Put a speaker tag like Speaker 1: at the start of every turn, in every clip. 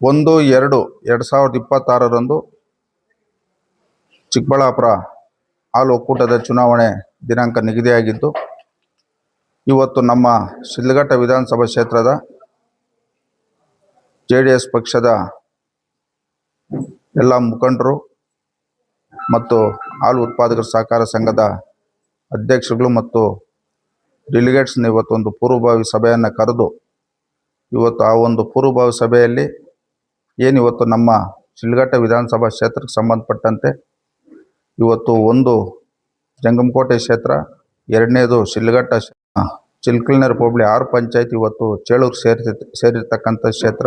Speaker 1: 1/2/2026 ಚಿಕ್ಕಬಳ್ಳಾಪುರ ಹಾಲು ಒಕ್ಕೂಟದ ಚುನಾವಣೆ ದಿನಾಂಕ ನಿಗದಿಯಾಗಿದ್ದು, ಇವತ್ತು ನಮ್ಮ ಶಿಡ್ಲಘಟ್ಟ ವಿಧಾನಸಭಾ ಕ್ಷೇತ್ರದ JDS ಪಕ್ಷದ ಎಲ್ಲ ಮುಖಂಡರು ಮತ್ತು ಹಾಲು ಉತ್ಪಾದಕರ ಸಹಕಾರ ಸಂಘದ ಅಧ್ಯಕ್ಷರುಗಳು ಮತ್ತು ಡೆಲಿಗೇಟ್ಸ್ನ ಇವತ್ತೊಂದು ಪೂರ್ವಭಾವಿ ಸಭೆಯನ್ನು ಕರೆದು, ಇವತ್ತು ಆ ಒಂದು ಪೂರ್ವಭಾವಿ ಸಭೆಯಲ್ಲಿ ಏನಿವತ್ತು ನಮ್ಮ ಶಿಡ್ಲಘಟ್ಟ ವಿಧಾನಸಭಾ ಕ್ಷೇತ್ರಕ್ಕೆ ಸಂಬಂಧಪಟ್ಟಂತೆ ಇವತ್ತು ಒಂದು ಜಂಗಮಕೋಟೆ ಕ್ಷೇತ್ರ, ಎರಡನೇದು ಶಿಡ್ಲಘಟ್ಟ ಚಿಲ್ಕಲ್ನರ್ ಹೋಬಳಿ 6 ಪಂಚಾಯತ್ ಇವತ್ತು ಚೇಳೂರು ಸೇರಿರ್ತಕ್ಕಂಥ ಕ್ಷೇತ್ರ,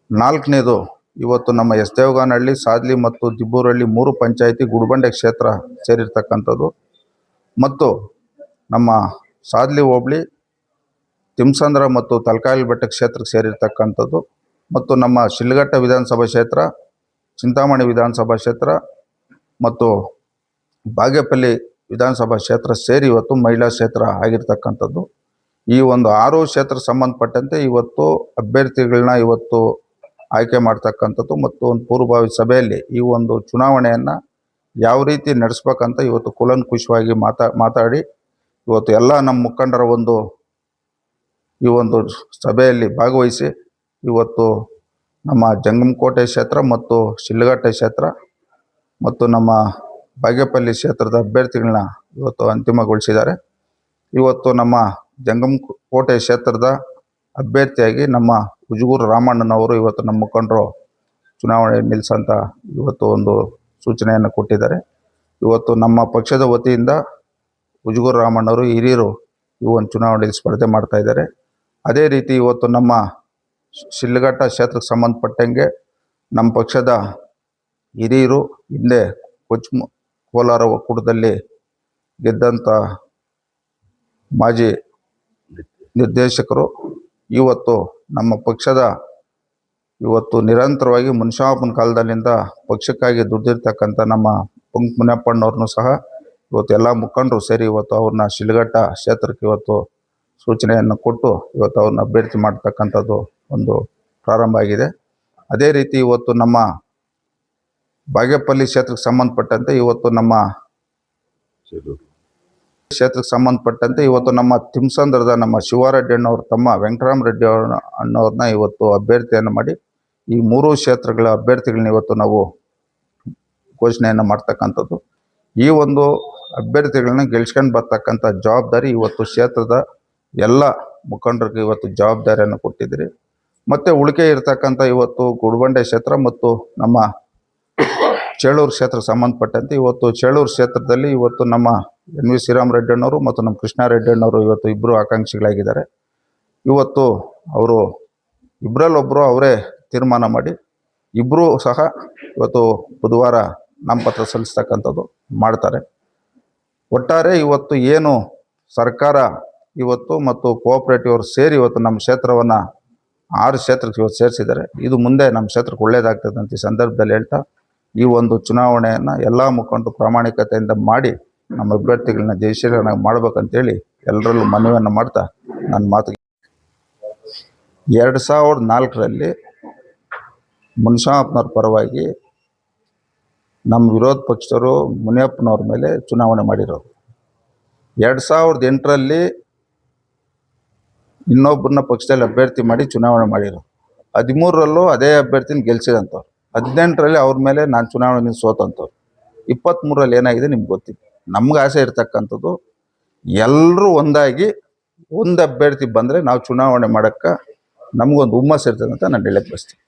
Speaker 1: 4ನೇದು ಇವತ್ತು ನಮ್ಮ ಎಸ್ ದೇವಗಾನಹಳ್ಳಿ, ಸಾದ್ಲಿ ಮತ್ತು ದಿಬ್ಬೂರಹಳ್ಳಿ 3 ಪಂಚಾಯತಿ ಗುಡಿಬಂಡೆ ಕ್ಷೇತ್ರ ಸೇರಿರ್ತಕ್ಕಂಥದ್ದು, ಮತ್ತು ನಮ್ಮ ಸಾದ್ಲಿ ಹೋಬಳಿ ತಿಮ್ಸಂದ್ರ ಮತ್ತು ತಲಕಾಯಲು ಬೆಟ್ಟ ಕ್ಷೇತ್ರಕ್ಕೆ ಸೇರಿರ್ತಕ್ಕಂಥದ್ದು, ಮತ್ತು ನಮ್ಮ ಶಿಡ್ಲಘಟ್ಟ ವಿಧಾನಸಭಾ ಕ್ಷೇತ್ರ, ಚಿಂತಾಮಣಿ ವಿಧಾನಸಭಾ ಕ್ಷೇತ್ರ ಮತ್ತು ಬಾಗೇಪಲ್ಲಿ ವಿಧಾನಸಭಾ ಕ್ಷೇತ್ರ ಸೇರಿ ಇವತ್ತು ಮಹಿಳಾ ಕ್ಷೇತ್ರ ಆಗಿರ್ತಕ್ಕಂಥದ್ದು. ಈ ಒಂದು 6 ಕ್ಷೇತ್ರ ಸಂಬಂಧಪಟ್ಟಂತೆ ಇವತ್ತು ಅಭ್ಯರ್ಥಿಗಳನ್ನ ಇವತ್ತು ಆಯ್ಕೆ ಮಾಡ್ತಕ್ಕಂಥದ್ದು ಮತ್ತು ಒಂದು ಪೂರ್ವಭಾವಿ ಸಭೆಯಲ್ಲಿ ಈ ಒಂದು ಚುನಾವಣೆಯನ್ನು ಯಾವ ರೀತಿ ನಡೆಸ್ಬೇಕಂತ ಇವತ್ತು ಕೂಲಂಕುಷವಾಗಿ ಮಾತಾಡಿ ಇವತ್ತು ಎಲ್ಲ ನಮ್ಮ ಮುಖಂಡರ ಈ ಒಂದು ಸಭೆಯಲ್ಲಿ ಭಾಗವಹಿಸಿ ಇವತ್ತು ನಮ್ಮ ಜಂಗಮಕೋಟೆ ಕ್ಷೇತ್ರ ಮತ್ತು ಶಿಡ್ಲಘಟ್ಟ ಕ್ಷೇತ್ರ ಮತ್ತು ನಮ್ಮ ಬಾಗೇಪಲ್ಲಿ ಕ್ಷೇತ್ರದ ಅಭ್ಯರ್ಥಿಗಳನ್ನ ಇವತ್ತು ಅಂತಿಮಗೊಳಿಸಿದ್ದಾರೆ. ಇವತ್ತು ನಮ್ಮ ಜಂಗಮಕೋಟೆ ಕ್ಷೇತ್ರದ ಅಭ್ಯರ್ಥಿಯಾಗಿ ನಮ್ಮ ಉಜುಗೂರು ರಾಮಣ್ಣನವರು ಇವತ್ತು ನಮ್ಮ ಮುಖಂಡರು ಚುನಾವಣೆ ನಿಲ್ಲಿಸಂತ ಇವತ್ತು ಒಂದು ಸೂಚನೆಯನ್ನು ಕೊಟ್ಟಿದ್ದಾರೆ. ಇವತ್ತು ನಮ್ಮ ಪಕ್ಷದ ವತಿಯಿಂದ ಉಜುಗೂರು ರಾಮಣ್ಣವರು ಹಿರಿಯರು ಈ ಒಂದು ಚುನಾವಣೆಯಲ್ಲಿ ಸ್ಪರ್ಧೆ ಮಾಡ್ತಾ ಇದ್ದಾರೆ. ಅದೇ ರೀತಿ ಇವತ್ತು ನಮ್ಮ ಶಿಡ್ಲಘಟ್ಟ ಕ್ಷೇತ್ರಕ್ಕೆ ಸಂಬಂಧಪಟ್ಟಂಗೆ ನಮ್ಮ ಪಕ್ಷದ ಹಿರಿಯರು ಹಿಂದೆ ಕೋಲಾರ ಒಕ್ಕೂಟದಲ್ಲಿ ಗೆದ್ದಂಥ ಮಾಜಿ ನಿರ್ದೇಶಕರು ಇವತ್ತು ನಮ್ಮ ಪಕ್ಷದ ಇವತ್ತು ನಿರಂತರವಾಗಿ ಮುನ್ಷಾಪನ ಕಾಲದಲ್ಲಿಂದ ಪಕ್ಷಕ್ಕಾಗಿ ದುಡ್ದಿರ್ತಕ್ಕಂಥ ನಮ್ಮ ಪಂಕ್ ಮುನಿಯಪ್ಪಣ್ಣವ್ರನ್ನೂ ಸಹ ಇವತ್ತು ಎಲ್ಲ ಮುಖಂಡರು ಸೇರಿ ಇವತ್ತು ಅವ್ರನ್ನ ಶಿಡ್ಲಘಟ್ಟ ಕ್ಷೇತ್ರಕ್ಕೆ ಇವತ್ತು ಸೂಚನೆಯನ್ನು ಕೊಟ್ಟು ಇವತ್ತು ಅವ್ರನ್ನ ಅಭ್ಯರ್ಥಿ ಮಾಡ್ತಕ್ಕಂಥದ್ದು ಒಂದು ಪ್ರಾರಂಭ ಆಗಿದೆ. ಅದೇ ರೀತಿ ಇವತ್ತು ನಮ್ಮ ಬಾಗೇಪಲ್ಲಿ ಕ್ಷೇತ್ರಕ್ಕೆ ಸಂಬಂಧಪಟ್ಟಂತೆ ಇವತ್ತು ನಮ್ಮ ಕ್ಷೇತ್ರಕ್ಕೆ ಸಂಬಂಧಪಟ್ಟಂತೆ ಇವತ್ತು ನಮ್ಮ ತಿಮ್ಸಂದ್ರದ ನಮ್ಮ ಶಿವಾರೆಡ್ಡಿ ಅಣ್ಣವ್ರ ತಮ್ಮ ವೆಂಕಟರಾಮರೆಡ್ಡಿ ಅಣ್ಣವ್ರನ್ನ ಇವತ್ತು ಅಭ್ಯರ್ಥಿಯನ್ನು ಮಾಡಿ ಈ 3 ಕ್ಷೇತ್ರಗಳ ಅಭ್ಯರ್ಥಿಗಳನ್ನ ಇವತ್ತು ನಾವು ಘೋಷಣೆಯನ್ನು ಮಾಡ್ತಕ್ಕಂಥದ್ದು. ಈ ಒಂದು ಅಭ್ಯರ್ಥಿಗಳನ್ನ ಗೆಲ್ಸ್ಕೊಂಡು ಬರ್ತಕ್ಕಂಥ ಜವಾಬ್ದಾರಿ ಇವತ್ತು ಕ್ಷೇತ್ರದ ಎಲ್ಲ ಮುಖಂಡರಿಗೆ ಇವತ್ತು ಜವಾಬ್ದಾರಿಯನ್ನು ಕೊಟ್ಟಿದ್ದೀರಿ. ಮತ್ತು ಉಳಿಕೆ ಇರ್ತಕ್ಕಂಥ ಇವತ್ತು ಗುಡಿಬಂಡೆ ಕ್ಷೇತ್ರ ಮತ್ತು ನಮ್ಮ ಚೇಳೂರು ಕ್ಷೇತ್ರಕ್ಕೆ ಸಂಬಂಧಪಟ್ಟಂತೆ ಇವತ್ತು ಚೇಳೂರು ಕ್ಷೇತ್ರದಲ್ಲಿ ಇವತ್ತು ನಮ್ಮ NV ಶ್ರೀರಾಮರೆಡ್ಡಿ ಅಣ್ಣವರು ಮತ್ತು ನಮ್ಮ ಕೃಷ್ಣಾರೆಡ್ಡಿ ಅಣ್ಣವರು ಇವತ್ತು ಇಬ್ಬರು ಆಕಾಂಕ್ಷಿಗಳಾಗಿದ್ದಾರೆ. ಇವತ್ತು ಅವರು ಇಬ್ಬರಲ್ಲೊಬ್ಬರು ಅವರೇ ತೀರ್ಮಾನ ಮಾಡಿ ಇಬ್ಬರೂ ಸಹ ಇವತ್ತು ಬುಧವಾರ ನಾಮಪತ್ರ ಸಲ್ಲಿಸ್ತಕ್ಕಂಥದ್ದು ಮಾಡ್ತಾರೆ. ಒಟ್ಟಾರೆ ಇವತ್ತು ಏನು ಸರ್ಕಾರ ಇವತ್ತು ಮತ್ತು ಕೋಆಪ್ರೇಟಿವ್ ಅವರು ಸೇರಿ ಇವತ್ತು ನಮ್ಮ ಕ್ಷೇತ್ರವನ್ನು 6 ಕ್ಷೇತ್ರಕ್ಕೆ ಇವತ್ತು ಸೇರಿಸಿದ್ದಾರೆ. ಇದು ಮುಂದೆ ನಮ್ಮ ಕ್ಷೇತ್ರಕ್ಕೆ ಒಳ್ಳೆಯದಾಗ್ತದೆ ಅಂತ ಈ ಸಂದರ್ಭದಲ್ಲಿ ಹೇಳ್ತಾ, ಈ ಒಂದು ಚುನಾವಣೆಯನ್ನು ಎಲ್ಲ ಮುಖಂಡರು ಪ್ರಾಮಾಣಿಕತೆಯಿಂದ ಮಾಡಿ ನಮ್ಮ ಅಭ್ಯರ್ಥಿಗಳನ್ನ ಜಯಶೀಲನಾಗಿ ಮಾಡ್ಬೇಕಂತೇಳಿ ಎಲ್ಲರಲ್ಲೂ ಮನವಿಯನ್ನು ಮಾಡ್ತಾ ನನ್ನ ಮಾತು. 2004ರಲ್ಲಿ ಮುನ್ಷಾಪನವ್ರ ಪರವಾಗಿ ನಮ್ಮ ವಿರೋಧ ಪಕ್ಷದವರು ಮುನಿಯಪ್ಪನವ್ರ ಮೇಲೆ ಚುನಾವಣೆ ಮಾಡಿರೋರು. 2008ರಲ್ಲಿ ಇನ್ನೊಬ್ಬರನ್ನ ಪಕ್ಷದಲ್ಲಿ ಅಭ್ಯರ್ಥಿ ಮಾಡಿ ಚುನಾವಣೆ ಮಾಡಿರೋರು. 13ರಲ್ಲೂ ಅದೇ ಅಭ್ಯರ್ಥಿನ ಗೆಲ್ಸಿದಂಥವ್ರು. 18ರಲ್ಲಿ ಅವ್ರ ಮೇಲೆ ನಾನು ಚುನಾವಣೆ ಸೋತಂಥವ್ರು. 23ರಲ್ಲಿ ಏನಾಗಿದೆ ನಿಮ್ಗೆ ಗೊತ್ತಿದೆ. ನಮ್ಗೆ ಆಸೆ ಇರ್ತಕ್ಕಂಥದ್ದು ಎಲ್ಲರೂ ಒಂದಾಗಿ ಒಂದು ಅಭ್ಯರ್ಥಿ ಬಂದರೆ ನಾವು ಚುನಾವಣೆ ಮಾಡೋಕ್ಕೆ ನಮಗೊಂದು ಹುಮ್ಮಸ್ಸು ಇರ್ತದೆ ಅಂತ ನಾನು ಹೇಳಕ್ಕೆ ಬಯಸ್ತೀನಿ.